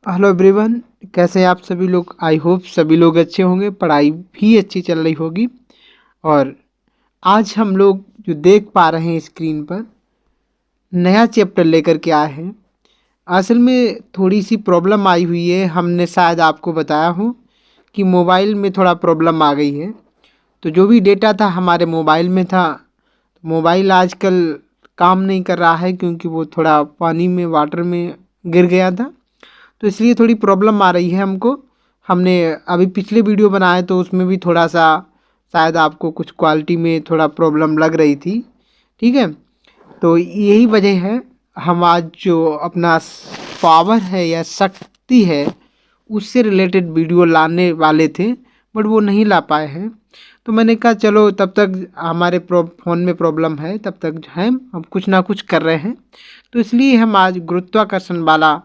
Hello everyone, कैसे हैं आप सभी लोग। आई होप सभी लोग अच्छे होंगे, पढ़ाई भी अच्छी चल रही होगी। और आज हम लोग जो देख पा रहे हैं स्क्रीन पर नया चैप्टर लेकर के आए हैं। असल में थोड़ी सी प्रॉब्लम आई हुई है, हमने शायद आपको बताया हो कि मोबाइल में थोड़ा प्रॉब्लम आ गई है। तो जो भी डेटा था हमारे मोबाइल में था, मोबाइल आजकल काम नहीं कर रहा है क्योंकि वो थोड़ा पानी में वाटर में गिर गया था। तो इसलिए थोड़ी प्रॉब्लम आ रही है हमको। हमने अभी पिछले वीडियो बनाए तो उसमें भी थोड़ा सा शायद आपको कुछ क्वालिटी में थोड़ा प्रॉब्लम लग रही थी। ठीक है, तो यही वजह है। हम आज जो अपना पावर है या शक्ति है उससे रिलेटेड वीडियो लाने वाले थे, बट वो नहीं ला पाए हैं। तो मैंने कहा चलो तब तक हमारे फ़ोन में प्रॉब्लम है, तब तक है हम कुछ ना कुछ कर रहे हैं। तो इसलिए हम आज गुरुत्वाकर्षण वाला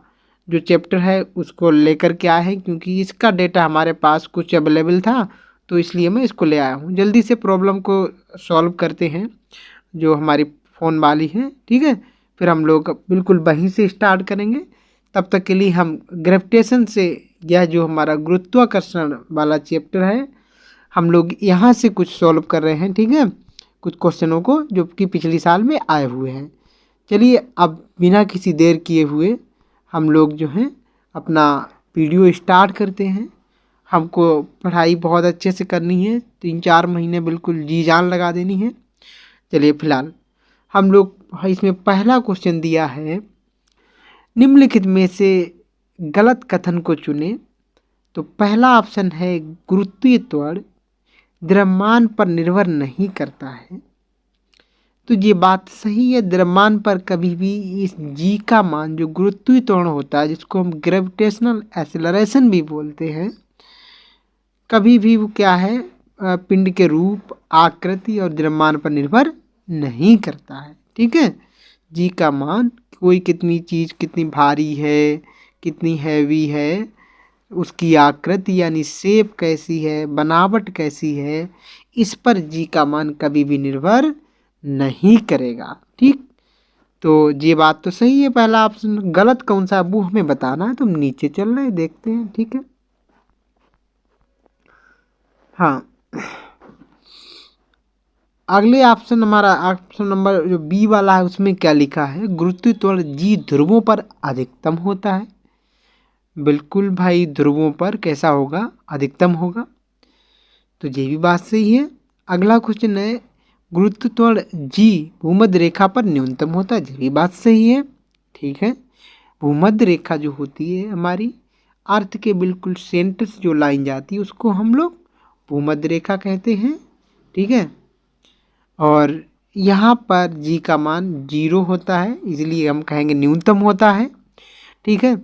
जो चैप्टर है उसको लेकर के आए हैं, क्योंकि इसका डेटा हमारे पास कुछ अवेलेबल था, तो इसलिए मैं इसको ले आया हूँ। जल्दी से प्रॉब्लम को सॉल्व करते हैं जो हमारी फ़ोन वाली है। ठीक है, फिर हम लोग बिल्कुल वहीं से स्टार्ट करेंगे। तब तक के लिए हम ग्रेविटेशन से, यह जो हमारा गुरुत्वाकर्षण वाला चैप्टर है, हम लोग यहाँ से कुछ सॉल्व कर रहे हैं। ठीक है, कुछ क्वेश्चनों को जो कि पिछली साल में आए हुए हैं। चलिए अब बिना किसी देर किए हुए हम लोग जो हैं अपना वीडियो स्टार्ट करते हैं। हमको पढ़ाई बहुत अच्छे से करनी है, 3-4 महीने बिल्कुल जी जान लगा देनी है। चलिए फिलहाल हम लोग इसमें पहला क्वेश्चन दिया है, निम्नलिखित में से गलत कथन को चुनें। तो पहला ऑप्शन है गुरुत्वीय त्वरण द्रव्यमान पर निर्भर नहीं करता है। तो ये बात सही है, द्रव्यमान पर कभी भी इस जी का मान जो गुरुत्वीय त्वरण होता है, जिसको हम ग्रेविटेशनल एक्सेलरेशन भी बोलते हैं, कभी भी वो क्या है, पिंड के रूप, आकृति और द्रव्यमान पर निर्भर नहीं करता है। ठीक है, जी का मान कोई कितनी चीज़ कितनी भारी है, कितनी हैवी है, उसकी आकृति यानी शेप कैसी है, बनावट कैसी है, इस पर जी का मान कभी भी निर्भर नहीं करेगा। ठीक, तो ये बात तो सही है। पहला ऑप्शन गलत कौन सा है वो हमें बताना है, तो हम नीचे चल रहे हैं, देखते हैं। ठीक है, हाँ, अगले ऑप्शन हमारा ऑप्शन नंबर जो बी वाला है, उसमें क्या लिखा है, गुरुत्वीय त्वरण जी ध्रुवों पर अधिकतम होता है। बिल्कुल भाई, ध्रुवों पर कैसा होगा, अधिकतम होगा। तो ये भी बात सही है। अगला क्वेश्चन है गुरुत्व त्वरण जी भूमध्य रेखा पर न्यूनतम होता है। ये भी बात सही है। ठीक है, भूमध्य रेखा जो होती है हमारी अर्थ के बिल्कुल सेंटर से जो लाइन जाती है उसको हम लोग भूमध्य रेखा कहते हैं। ठीक है, और यहाँ पर जी का मान 0 होता है, इसलिए हम कहेंगे न्यूनतम होता है। ठीक है,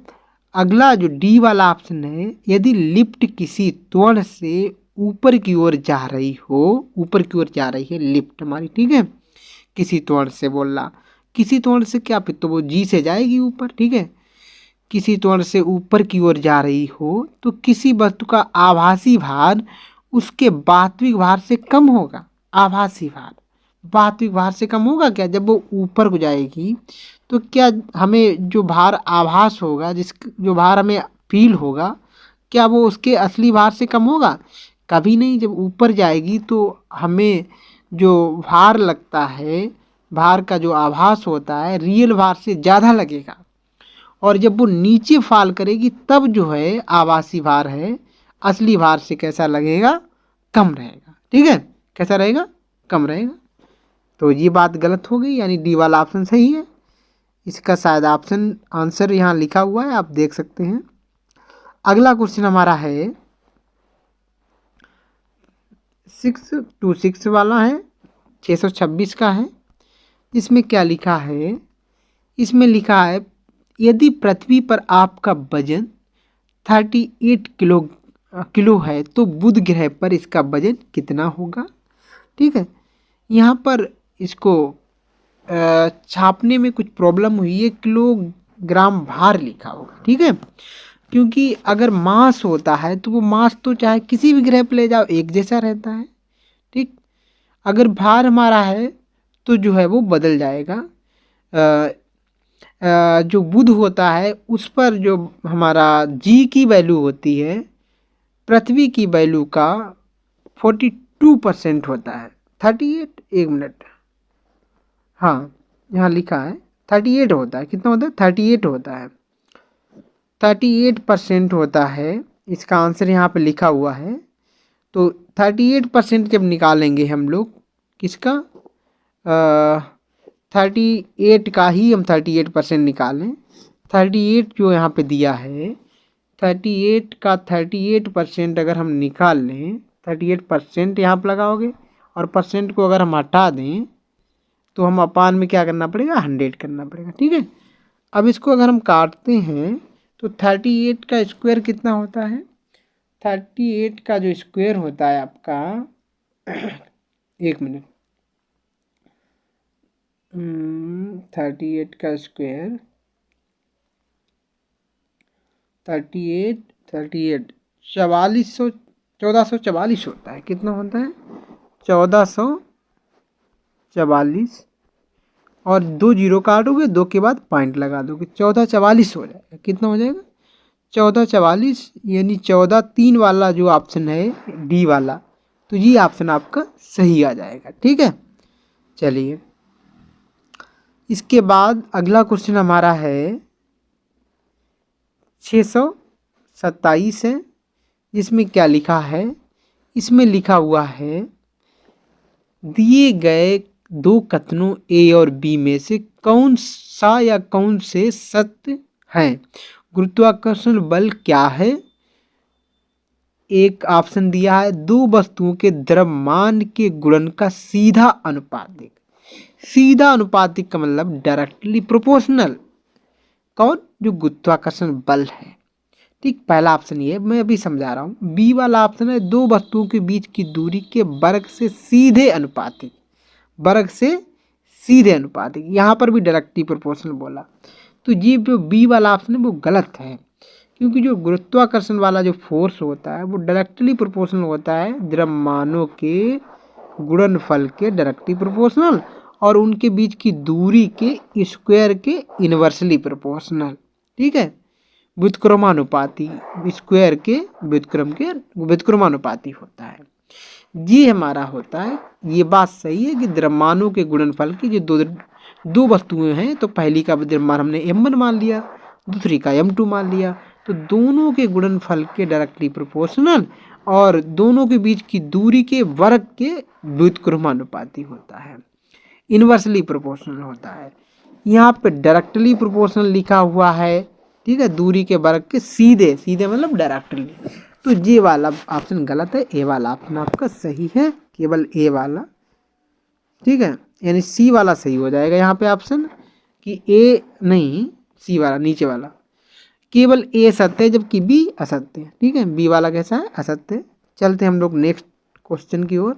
अगला जो डी वाला ऑप्शन है, यदि लिफ्ट किसी त्वरण से ऊपर की ओर जा रही हो, ऊपर की ओर जा रही है लिफ्ट हमारी, ठीक है, किसी त्वरण से बोल रहा, किसी त्वरण से क्या, फिर तो वो जी से जाएगी ऊपर। ठीक है, किसी त्वरण से ऊपर की ओर जा रही हो तो किसी वस्तु का आभासी भार उसके वास्तविक भार से कम होगा। आभासी भार वास्तविक भार से कम होगा क्या, जब वो ऊपर को जाएगी तो क्या हमें जो भार आभास होगा, जिस जो भार हमें फील होगा, क्या वो उसके असली भार से कम होगा? कभी नहीं। जब ऊपर जाएगी तो हमें जो भार लगता है, भार का जो आभास होता है, रियल भार से ज़्यादा लगेगा। और जब वो नीचे फॉल करेगी तब जो है आभासी भार है, असली भार से कैसा लगेगा, कम रहेगा। ठीक है, कैसा रहेगा, कम रहेगा। तो ये बात गलत हो गई, यानी डी वाला ऑप्शन सही है। इसका शायद ऑप्शन आंसर यहाँ लिखा हुआ है, आप देख सकते हैं। अगला क्वेश्चन हमारा है 626 वाला है, 626 का है। इसमें क्या लिखा है, इसमें लिखा है यदि पृथ्वी पर आपका वजन 38 किलो है तो बुध ग्रह पर इसका वजन कितना होगा। ठीक है, यहाँ पर इसको छापने में कुछ प्रॉब्लम हुई है, किलोग्राम भार लिखा होगा। ठीक है, क्योंकि अगर मास होता है तो वो मास तो चाहे किसी भी ग्रह पर ले जाओ एक जैसा रहता है। ठीक, अगर भार हमारा है तो जो है वो बदल जाएगा। जो बुध होता है उस पर जो हमारा जी की वैल्यू होती है पृथ्वी की वैल्यू का 42% होता है। 38, एक मिनट, हाँ यहाँ लिखा है 38 होता है। कितना होता है? 38 होता है। 38% होता है, इसका आंसर यहाँ पे लिखा हुआ है। तो 38% जब निकालेंगे हम लोग किसका, 38 का ही हम 38% निकालें। 38 जो यहाँ पे दिया है, 38 का 38% अगर हम निकाल लें, 38% यहाँ पर लगाओगे और परसेंट को अगर हम हटा दें तो हम अपान में क्या करना पड़ेगा, 100 करना पड़ेगा। ठीक है, अब इसको अगर हम काटते हैं तो 38 का स्क्वायर कितना होता है? 38 का जो स्क्वायर होता है आपका एक मिनट, 38 का स्क्वायर 38 1444 होता है। कितना होता है? 1444 और 2 जीरो काटोगे, 2 के बाद पॉइंट लगा दोगे, 1444 हो जाएगा। कितना हो जाएगा? 1444, यानी 14 3 वाला जो ऑप्शन है डी वाला, तो ये ऑप्शन आपका सही आ जाएगा। ठीक है, चलिए इसके बाद अगला क्वेश्चन हमारा है 627 है, जिसमें क्या लिखा है? इसमें लिखा हुआ है दिए गए दो कथनों ए और बी में से कौन सा या कौन से सत्य हैं? गुरुत्वाकर्षण बल क्या है? एक ऑप्शन दिया है दो वस्तुओं के द्रव्यमान के गुणन का सीधा अनुपातिक। सीधा अनुपातिक का मतलब डायरेक्टली प्रोपोर्शनल। कौन? जो गुरुत्वाकर्षण बल है। ठीक, पहला ऑप्शन ये मैं अभी समझा रहा हूँ। बी वाला ऑप्शन है दो वस्तुओं के बीच की दूरी के वर्ग से सीधे अनुपातिक। वर्ग से सीधे अनुपातिक, यहाँ पर भी डायरेक्टली प्रोपोर्शनल बोला, तो ये जो बी वाला ऑप्शन है वो गलत है, क्योंकि जो गुरुत्वाकर्षण वाला जो फोर्स होता है वो डायरेक्टली प्रोपोर्शनल होता है द्रव्यमानों के गुणनफल के डायरेक्टली प्रोपोर्शनल, और उनके बीच की दूरी के स्क्वायर के इनवर्सली प्रोपोर्शनल। ठीक है, व्युत्क्रमानुपाती, स्क्वायर के व्युत्क्रमानुपाती होता है। ये हमारा होता है। ये बात सही है कि द्रव्यमानों के गुणनफल की जो दो वस्तुएं हैं, तो पहली का द्रव्यमान हमने m1 मान लिया, दूसरी का m2 मान लिया, तो दोनों के गुणनफल के डायरेक्टली प्रोपोर्शनल और दोनों के बीच की दूरी के वर्ग के व्युत्क्रमानुपाती होता है, इनवर्सली प्रोपोर्शनल होता है। यहाँ पे डायरेक्टली प्रोपोर्शनल लिखा हुआ है। ठीक है, दूरी के वर्ग के सीधे, सीधे मतलब डायरेक्टली, तो ये वाला ऑप्शन गलत है। ए वाला ऑप्शन आपका सही है, केवल ए वाला। ठीक है, यानी सी वाला सही हो जाएगा यहाँ पे ऑप्शन, कि ए नहीं, सी वाला नीचे वाला, केवल ए सत्य है जबकि बी असत्य है। ठीक है, बी वाला कैसा है? असत्य। चलते हम लोग नेक्स्ट क्वेश्चन की ओर।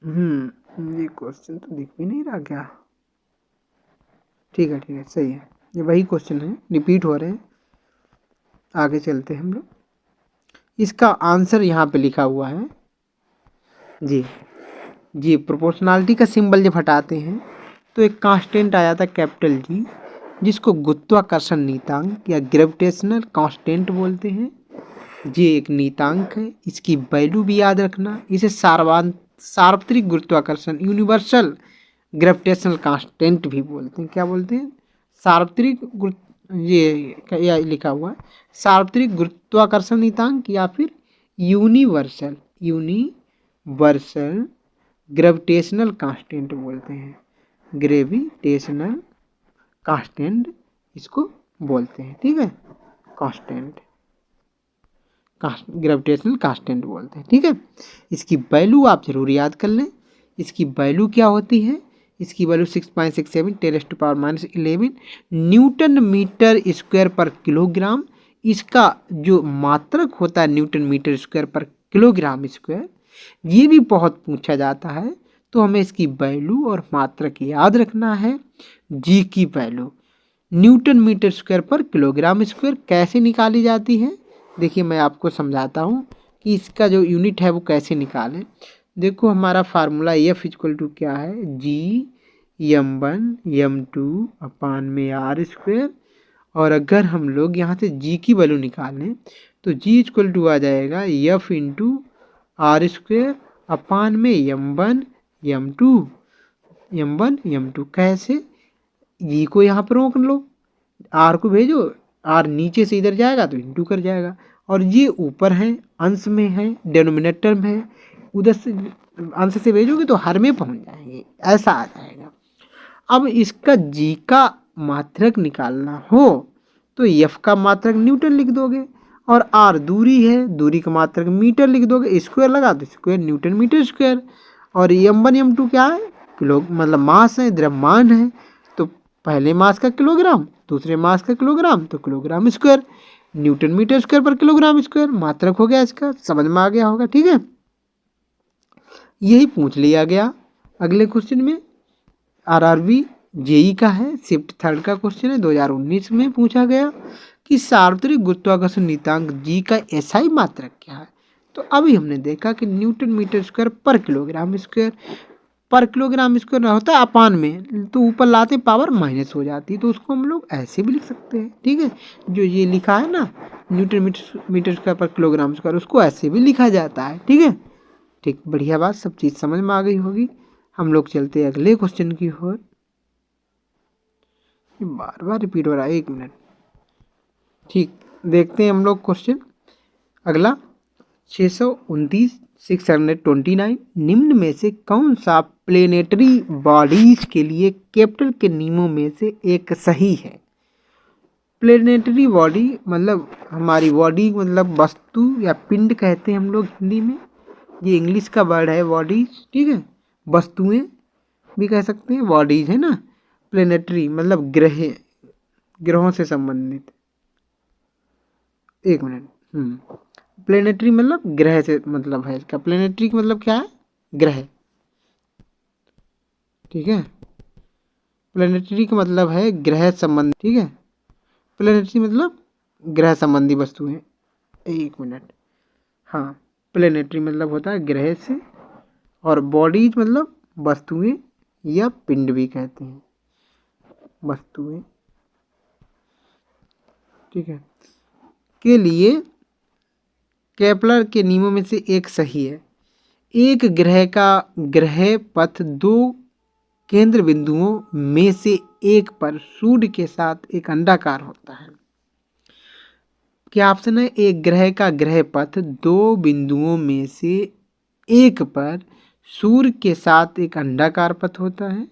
ये क्वेश्चन तो दिख भी नहीं रहा क्या? ठीक है, सही है, ये वही क्वेश्चन है, रिपीट हो रहे हैं। आगे चलते हैं हम लोग। इसका आंसर यहाँ पे लिखा हुआ है जी प्रोपोर्शनलिटी का सिंबल जब हटाते हैं तो एक कांस्टेंट आया था कैपिटल जी, जिसको गुरुत्वाकर्षण नीतांक या ग्रेविटेशनल कांस्टेंट बोलते हैं। ये एक नीतांक है, इसकी वैल्यू भी याद रखना। इसे सार्वत्रिक गुरुत्वाकर्षण, यूनिवर्सल ग्रेविटेशनल कांस्टेंट भी बोलते हैं। क्या बोलते हैं? सार्वत्रिक ये लिखा हुआ है सार्वत्रिक गुरुत्वाकर्षण नीतांक या फिर यूनिवर्सल ग्रेविटेशनल कांस्टेंट बोलते हैं। ग्रेविटेशनल कांस्टेंट इसको बोलते हैं। ठीक है, कांस्टेंट, ग्रेविटेशनल कांस्टेंट बोलते हैं। ठीक है, इसकी वैल्यू आप जरूर याद कर लें। इसकी वैल्यू क्या होती है? इसकी वैल्यू 6.67 10⁻⁻11 न्यूटन मीटर स्क्वायर पर किलोग्राम। इसका जो मात्रक होता है न्यूटन मीटर स्क्वायर पर किलोग्राम स्क्वायर, ये भी बहुत पूछा जाता है, तो हमें इसकी वैल्यू और मात्रक याद रखना है। जी की वैल्यू न्यूटन मीटर स्क्वायर पर किलोग्राम स्क्वायर कैसे निकाली जाती है? देखिए मैं आपको समझाता हूँ कि इसका जो यूनिट है वो कैसे निकालें। देखो हमारा फार्मूला F इक्वल टू क्या है? जी m1 m2 अपान में आर स्क्वायर। और अगर हम लोग यहाँ से g की वैल्यू निकालें तो g इक्वल टू आ जाएगा f into r square upon में m1 m2। कैसे? जी को यहाँ पर रोक लो, आर को भेजो, आर नीचे से इधर जाएगा तो इंटू कर जाएगा, और ये ऊपर है, अंश में है, डिनोमिनेटर में है, उधर से अंश से भेजोगे तो हर में पहुँच जाएंगे, ऐसा आ जाएगा। अब इसका जी का मात्रक निकालना हो तो एफ का मात्रक न्यूटन लिख दोगे, और आर दूरी है, दूरी का मात्रक मीटर लिख दोगे, स्क्वायर लगा दो, स्क्वायर न्यूटन मीटर स्क्वायर। और m1 m2 क्या है? किलो, मतलब मास है, द्रव्यमान है, तो पहले मास का किलोग्राम, दूसरे मास का किलोग्राम, तो kilogram square, newton metre square पर किलोग्राम स्क्वायर मात्रक हो गया। इसका समझ में आ गया होगा, ठीक है। यही पूछ लिया गया अगले क्वेश्चन में, आरआरबी जेई का है, शिफ्ट थर्ड का क्वेश्चन है, 2019 में पूछा गया कि सार्वत्रिक गुरुत्वाकर्षण नियतांक जी का एसआई मात्रक क्या है। तो अभी हमने देखा कि न्यूटन मीटर स्क्वायर पर किलोग्राम स्क्वायर, पर किलोग्राम स्क्वायर होता है अपान में, तो ऊपर लाते पावर माइनस हो जाती है, तो उसको हम लोग ऐसे भी लिख सकते हैं, ठीक है। जो ये लिखा है ना न्यूटन मीटर स्क्वायर पर किलोग्राम स्क्वायर, उसको ऐसे भी लिखा जाता है, ठीक है। ठीक, बढ़िया बात, सब चीज़ समझ में आ गई होगी। हम लोग चलते हैं अगले क्वेश्चन की ओर। बार बार रिपीट हो रहा है, 1 मिनट। ठीक, देखते हैं हम लोग क्वेश्चन अगला 629 629। निम्न में से कौन सा प्लेनेटरी बॉडीज के लिए केप्टर के नियमों में से एक सही है? प्लेनेटरी बॉडी मतलब हमारी बॉडी, मतलब वस्तु या पिंड कहते हैं हम लोग हिंदी में, ये इंग्लिश का वर्ड है बॉडीज, ठीक है। वस्तुएं भी कह सकते हैं, बॉडीज है ना। प्लेनेटरी मतलब ग्रह, ग्रहों से संबंधित। 1 मिनट। प्लेनेटरी मतलब ग्रह से मतलब है इसका, प्लेनेटरी का मतलब क्या है? ग्रह, ठीक है। प्लेनेटरी का मतलब है ग्रह संबंधी, ठीक है। प्लेनेटरी मतलब ग्रह संबंधी वस्तुएं। 1 मिनट। हाँ, प्लेनेटरी मतलब होता है ग्रह से, और बॉडीज मतलब वस्तुएं या पिंड भी कहते हैं, वस्तुएं, ठीक है। के लिए केपलर के नियमों में से एक सही है। एक ग्रह का ग्रह पथ दो केंद्र बिंदुओं में से एक पर सूर्य के साथ एक अंडाकार होता है। क्या ऑप्शन है? एक ग्रह का ग्रह पथ दो बिंदुओं में से एक पर सूर्य के साथ एक अंडाकार पथ होता है,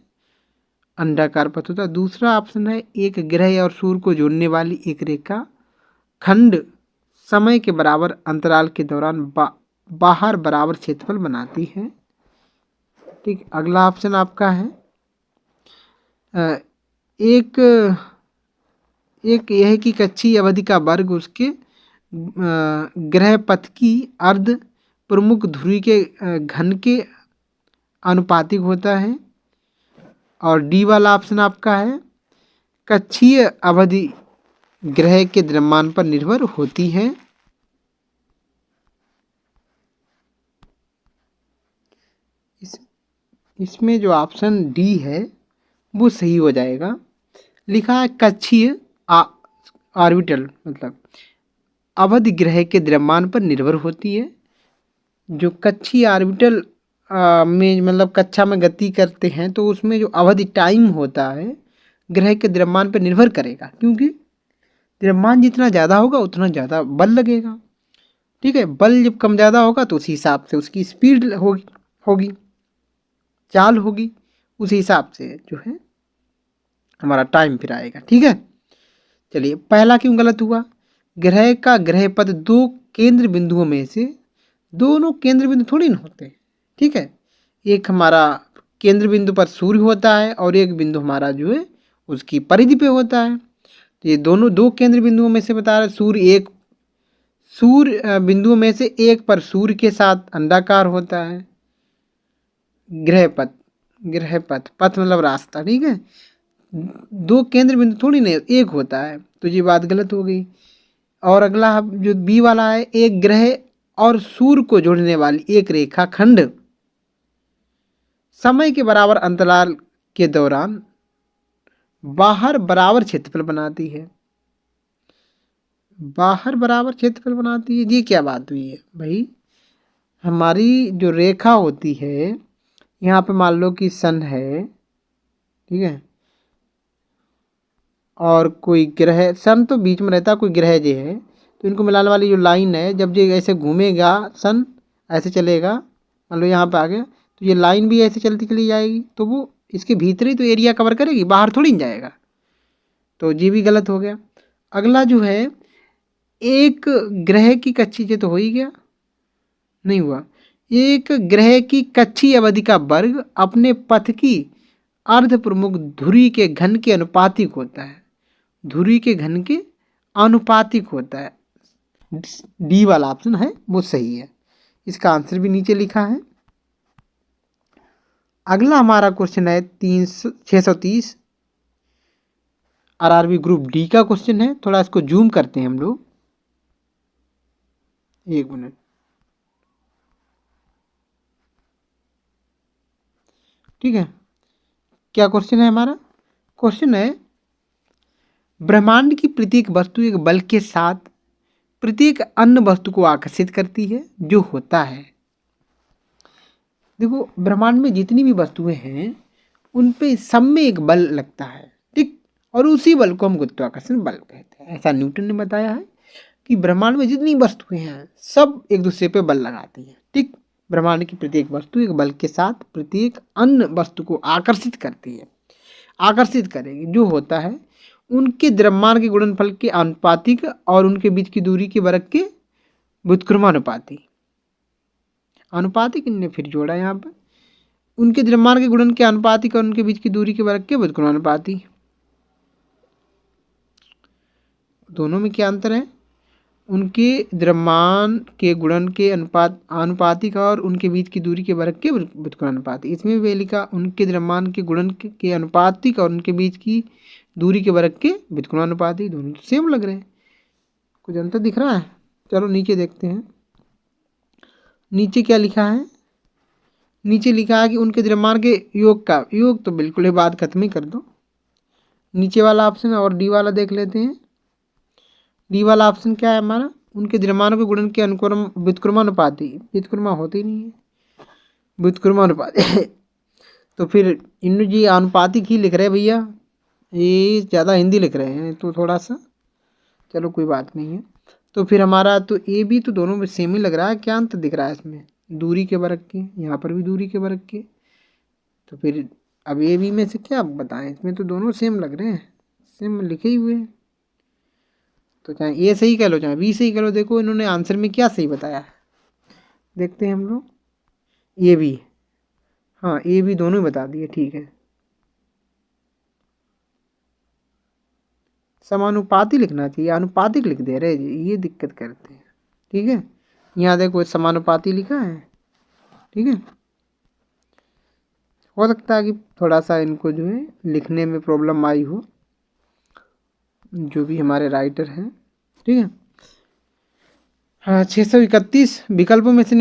अंडाकार पथ होता है। दूसरा ऑप्शन है एक ग्रह और सूर्य को जोड़ने वाली एक रेखा खंड समय के बराबर अंतराल के दौरान बाहर बराबर क्षेत्रफल बनाती है, ठीक। अगला ऑप्शन आपका है एक यह कि कक्षीय अवधि का वर्ग उसके ग्रह पथ की अर्ध प्रमुख ध्रुवी के घन के अनुपातिक होता है। और डी वाला ऑप्शन आपका है कक्षीय अवधि ग्रह के द्रव्यमान पर निर्भर होती है। इसमें जो ऑप्शन डी है वो सही हो जाएगा। लिखा है कक्षीय ऑर्बिटल मतलब अवधि ग्रह के द्रव्यमान पर निर्भर होती है। जो कक्षीय ऑर्बिटल में मतलब कक्षा में गति करते हैं तो उसमें जो अवधि टाइम होता है ग्रह के द्रव्यमान पर निर्भर करेगा, क्योंकि द्रव्यमान जितना ज़्यादा होगा उतना ज़्यादा बल लगेगा, ठीक है। बल जब कम ज़्यादा होगा तो उसी हिसाब से उसकी स्पीड होगी, चाल होगी, उसी हिसाब से जो है हमारा टाइम फिर आएगा, ठीक है। चलिए, पहला क्यों गलत हुआ? ग्रह का ग्रह पथ दो केंद्र बिंदुओं में से, दोनों केंद्र बिंदु थोड़ी ना होते, ठीक है। एक हमारा केंद्र बिंदु पर सूर्य होता है और एक बिंदु हमारा जो है उसकी परिधि पे होता है। तो ये दोनों दो केंद्र बिंदुओं में से बता रहे, सूर्य बिंदुओं में से एक पर सूर्य के साथ अंडाकार होता है ग्रह पथ मतलब रास्ता, ठीक है। दो केंद्र बिंदु थोड़ी नहीं, एक होता है, तो ये बात गलत हो गई। और अगला जो बी वाला है एक ग्रह और सूर्य को जोड़ने वाली एक रेखा खंड समय के बराबर अंतराल के दौरान बाहर बराबर क्षेत्रफल बनाती है। बाहर बराबर क्षेत्रफल बनाती है, ये क्या बात हुई है भाई? हमारी जो रेखा होती है, यहाँ पे मान लो कि सन है, ठीक है, और कोई ग्रह, सन तो बीच में रहता है, कोई ग्रह जो है, तो इनको मिलाने वाली जो लाइन है, जब ये ऐसे घूमेगा, सन ऐसे चलेगा, मान लो यहाँ पे आ गया, तो ये लाइन भी ऐसे चलती चली जाएगी, तो वो इसके भीतर ही तो एरिया कवर करेगी, बाहर थोड़ी न जाएगा। तो ये भी गलत हो गया। अगला जो है, एक ग्रह की कक्षी, ये तो हो ही गया, नहीं हुआ। एक ग्रह की कक्षीय अवधि का वर्ग अपने पथ की अर्ध प्रमुख धुरी के घन के अनुपातिक होता है। धुरी के घन के आनुपातिक होता है। डी वाला ऑप्शन है वो सही है। इसका आंसर भी नीचे लिखा है। अगला हमारा क्वेश्चन है 630, आरआरबी ग्रुप डी का क्वेश्चन है। थोड़ा इसको जूम करते हैं हम लोग, एक मिनट। ठीक है, क्या क्वेश्चन है हमारा? क्वेश्चन है, ब्रह्मांड की प्रत्येक वस्तु एक बल के साथ प्रत्येक अन्य वस्तु को आकर्षित करती है, जो होता है। देखो, ब्रह्मांड में जितनी भी वस्तुएं हैं, उन पे सब में एक बल लगता है, ठीक, और उसी बल को हम गुरुत्वाकर्षण बल कहते हैं। ऐसा न्यूटन ने बताया है कि ब्रह्मांड में जितनी वस्तुएं हैं, सब एक दूसरे पे बल लगाती हैं, ठीक। ब्रह्मांड की प्रत्येक वस्तु एक बल के साथ प्रत्येक अन्य वस्तु को आकर्षित करती है। आकर्षित करेगी, जो होता है उनके द्रव्यमान के गुणनफल के आनुपातिक और उनके बीच की दूरी के वर्ग के व्युत्क्रमानुपाती। अनुपातिक इनने फिर जोड़ा यहाँ पर, उनके द्रव्यमान के गुणन के आनुपातिक और उनके बीच की दूरी के वर्ग के व्युत्क्रमानुपाती। दोनों में क्या अंतर है? उनके द्रव्यमान के गुणन के आनुपातिक और उनके बीच की दूरी के वर्ग के व्युत्क्रमानुपाती। इसमें भी लिखा उनके द्रव्यमान के गुणन के अनुपातिक और उनके बीच की दूरी के वर्ग के व्युत्क्रमानुपाती। दोनों तो सेम लग रहे हैं, कुछ अंतर दिख रहा है? चलो नीचे देखते हैं। नीचे क्या लिखा है? नीचे लिखा है कि उनके द्रव्यमान के योग का योग, तो बिल्कुल ही बात खत्म ही कर दो। नीचे वाला ऑप्शन और डी वाला देख लेते हैं। डी वाला ऑप्शन क्या है हमारा? उनके द्रव्यमानों के गुणन के अनुक्रम व्युत्क्रमानुपाती। व्युत्क्रमा होते ही नहीं है, व्युत्क्रमानुपाती। तो फिर इन जी आनुपातिक ही लिख रहे हैं भैया, ये ज़्यादा हिंदी लिख रहे हैं तो थोड़ा सा, चलो कोई बात नहीं है। तो फिर हमारा तो ए बी तो दोनों में सेम ही लग रहा है। क्या अंतर दिख रहा है इसमें? दूरी के वर्ग के, यहाँ पर भी दूरी के वर्ग के। तो फिर अब ए बी में से क्या बताएं? इसमें तो दोनों सेम लग रहे हैं, सेम लिखे ही हुए हैं। तो चाहे ए सही कह लो चाहे बी सही कह लो, देखो इन्होंने आंसर में क्या सही बताया है, देखते हैं हम लोग। ए बी, हाँ ए बी दोनों ही बता दिए, ठीक है। समानुपाती लिखना चाहिए, आनुपातिक लिख दे रहे जी, ये दिक्कत करते हैं, ठीक है। यहाँ देखो समानुपाती लिखा है, ठीक है। हो सकता है कि थोड़ा सा इनको जो है लिखने में प्रॉब्लम आई हो, जो भी हमारे राइटर हैं, ठीक है। हाँ, 631 विकल्पों में से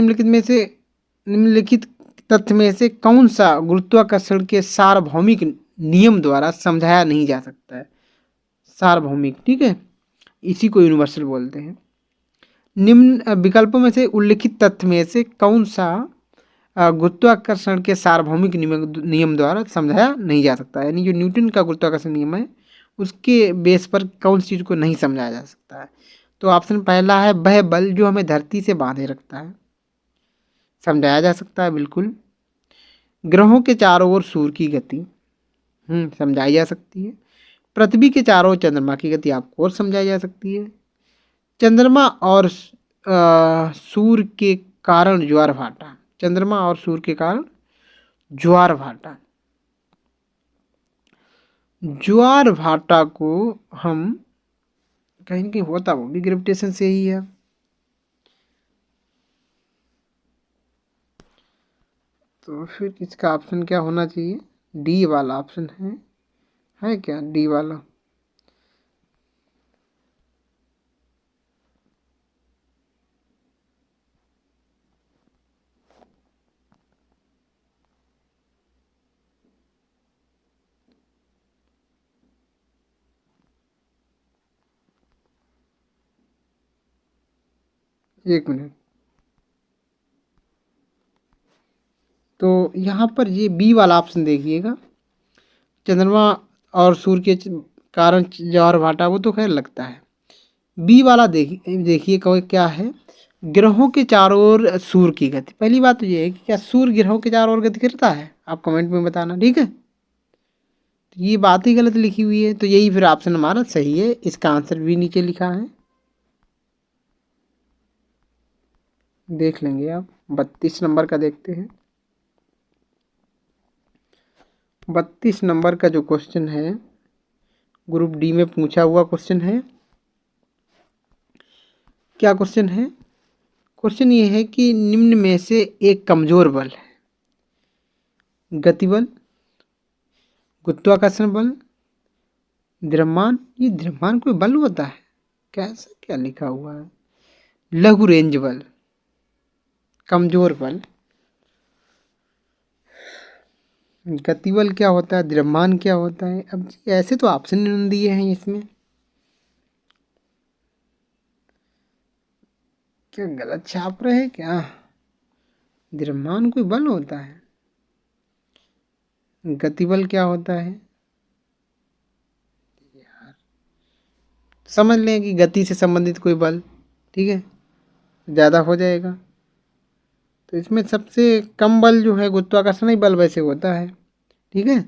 निम्नलिखित तथ्य में से कौन सा गुरुत्वाकर्षण के सार्वभौमिक नियम द्वारा समझाया नहीं जा सकता है? सार्वभौमिक, ठीक है, इसी को यूनिवर्सल बोलते हैं। निम्न विकल्पों में से उल्लिखित तथ्य में से कौन सा गुरुत्वाकर्षण के सार्वभौमिक नियम द्वारा समझाया नहीं जा सकता है? यानी जो न्यूटन का गुरुत्वाकर्षण नियम है, उसके बेस पर कौन सी चीज़ को नहीं समझाया जा सकता है? तो ऑप्शन पहला है, वह बल जो हमें धरती से बांधे रखता है। समझाया जा सकता है बिल्कुल। ग्रहों के चारों ओर सूर्य की गति, समझाई जा सकती है। पृथ्वी के चारों ओर चंद्रमा की गति आपको और समझाई जा सकती है। चंद्रमा और सूर्य के कारण ज्वार भाटा, चंद्रमा और सूर्य के कारण ज्वार भाटा। ज्वार भाटा को हम कहीं ना कहीं होता वो भी ग्रेविटेशन से ही है। तो फिर इसका ऑप्शन क्या होना चाहिए? डी वाला ऑप्शन है क्या डी वाला? एक मिनट। तो यहाँ पर ये बी वाला ऑप्शन देखिएगा, चंद्रमा और सूर्य के कारण ज्वार भाटा, वो तो खैर लगता है। बी वाला देखिए क्या है, ग्रहों के चारों ओर सूर्य की गति। पहली बात तो ये है कि क्या सूर्य ग्रहों के चारों ओर गति करता है, आप कमेंट में बताना, ठीक है। तो ये बात ही गलत लिखी हुई है, तो यही फिर ऑप्शन हमारा सही है। इसका आंसर भी नीचे लिखा है, देख लेंगे आप। 32 नंबर का देखते हैं। 32 नंबर का जो क्वेश्चन है, ग्रुप डी में पूछा हुआ क्वेश्चन है। क्या क्वेश्चन है? क्वेश्चन ये है कि निम्न में से एक कमजोर बल है, गति बल, गुरुत्वाकर्षण बल, द्रव्यमान। ये द्रव्यमान कोई बल होता है? कैसा क्या लिखा हुआ है? लघु रेंज बल, कमजोर बल, गति बल क्या होता है, द्रव्यमान क्या होता है? अब ऐसे तो ऑप्शन नहीं दिए हैं इसमें, क्या गलत छाप रहे हैं क्या? द्रव्यमान कोई बल होता है, गति बल क्या होता है? यार समझ लें कि गति से संबंधित कोई बल, ठीक है, ज़्यादा हो जाएगा। तो इसमें सबसे कम बल जो है गुरुत्वाकर्षण ही बल वैसे होता है, ठीक है।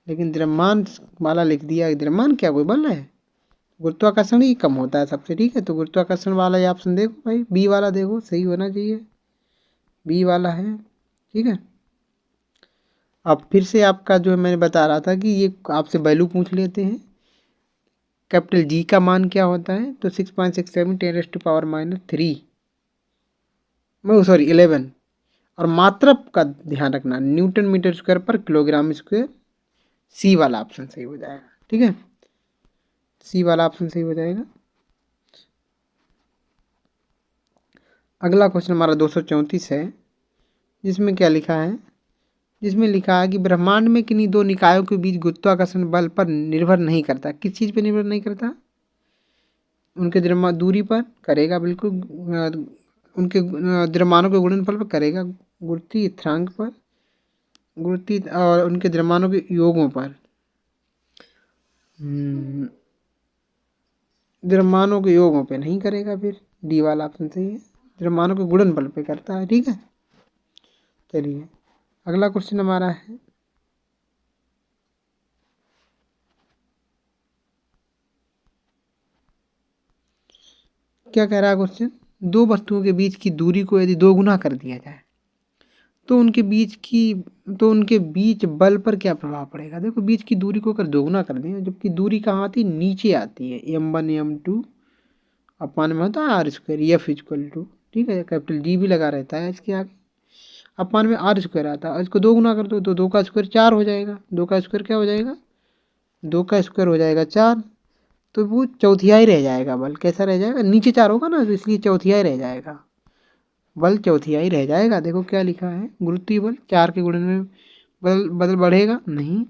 लेकिन द्रव्यमान वाला लिख दिया, द्रव्यमान क्या कोई बल है? गुरुत्वाकर्षण ही कम होता है सबसे, ठीक है। तो गुरुत्वाकर्षण वाला ये ऑप्शन देखो भाई, बी वाला देखो, सही होना चाहिए, बी वाला है, ठीक है। अब फिर से आपका जो है, मैंने बता रहा था कि ये आपसे वैल्यू पूछ लेते हैं। कैपिटल जी का मान क्या होता है? तो 6.67 10⁻³ सॉरी 11। और मात्रा का ध्यान रखना, न्यूटन मीटर स्क्वायर पर किलोग्राम स्क्वायर। सी वाला ऑप्शन सही हो जाएगा, ठीक है, सी वाला ऑप्शन सही हो जाएगा। अगला क्वेश्चन हमारा 234 है, जिसमें क्या लिखा है? जिसमें लिखा है कि ब्रह्मांड में किन्हीं दो निकायों के बीच गुरुत्वाकर्षण बल पर निर्भर नहीं करता। किस चीज़ पर निर्भर नहीं करता? उनके दूरी पर करेगा, बिल्कुल। उनके द्रव्यमानों के गुणनफल पर करेगा, गुरुत्वीय स्थिरांक पर, गुरुत्वीय और उनके द्रव्यमानों के योगों पर। द्रव्यमानों के योगों पे नहीं करेगा, फिर डी वाला ऑप्शन सही है, द्रव्यमानों के गुणनफल पे करता है, ठीक है। चलिए अगला क्वेश्चन हमारा है, क्या कह रहा है क्वेश्चन? दो वस्तुओं के बीच की दूरी को यदि 2 गुना कर दिया जाए तो उनके बीच बल पर क्या प्रभाव पड़ेगा? देखो, बीच की दूरी को अगर 2 गुना कर दें, जबकि दूरी कहाँ आती है? नीचे आती है, m1 m2 अपान में होता है r², F=2, ठीक है। कैपिटल जी भी लगा रहता है इसके आगे, अपान में r² आता है। इसको 2 गुना कर दो तो 2 का स्क्वायर 4 हो जाएगा। 2 का स्क्वायर क्या हो जाएगा? 2 का स्क्वायर हो जाएगा 4, तो वो चौथियाई रह जाएगा बल। कैसा रह जाएगा? नीचे 4 होगा ना, तो इसलिए चौथियाई रह जाएगा, बल चौथियाई रह जाएगा। देखो क्या लिखा है, गुरुत्वीय बल 4 के गुणन में बल बढ़ेगा नहीं,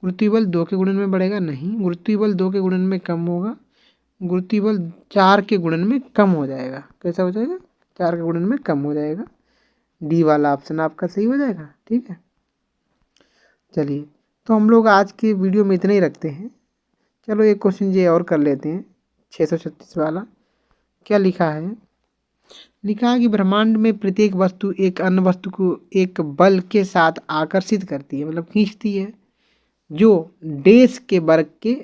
गुरुत्वीय बल 2 के गुणन में बढ़ेगा नहीं, गुरुत्वीय बल 2 के गुणन में कम होगा, गुरुत्वीय बल 4 के गुणन में कम हो जाएगा। कैसा हो जाएगा? 4 के गुणन में कम हो जाएगा। डी वाला ऑप्शन आपका सही हो जाएगा, ठीक है। चलिए, तो हम लोग आज के वीडियो में इतना ही रखते हैं। चलो एक क्वेश्चन ये और कर लेते हैं, 636 वाला। क्या लिखा है? लिखा है कि ब्रह्मांड में प्रत्येक वस्तु एक अन्य वस्तु को एक बल के साथ आकर्षित करती है, मतलब खींचती है, जो डैश के वर्ग के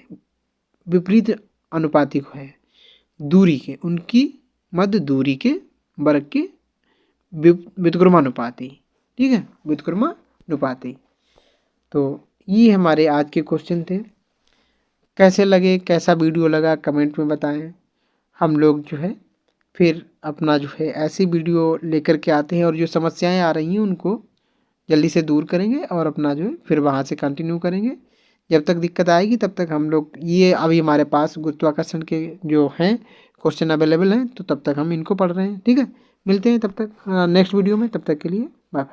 विपरीत अनुपातिक है, दूरी के, उनकी मध्य दूरी के वर्ग के व्युत्क्रमानुपाती, ठीक है, व्युत्क्रमानुपाती। तो ये हमारे आज के क्वेश्चन थे। कैसे लगे, कैसा वीडियो लगा, कमेंट में बताएं। हम लोग जो है फिर अपना जो है ऐसी वीडियो लेकर के आते हैं, और जो समस्याएं आ रही हैं उनको जल्दी से दूर करेंगे, और अपना जो है फिर वहाँ से कंटिन्यू करेंगे। जब तक दिक्कत आएगी तब तक हम लोग, ये अभी हमारे पास गुरुत्वाकर्षण के जो हैं क्वेश्चन अवेलेबल हैं, तो तब तक हम इनको पढ़ रहे हैं, ठीक है। मिलते हैं तब तक नेक्स्ट वीडियो में, तब तक के लिए बाय।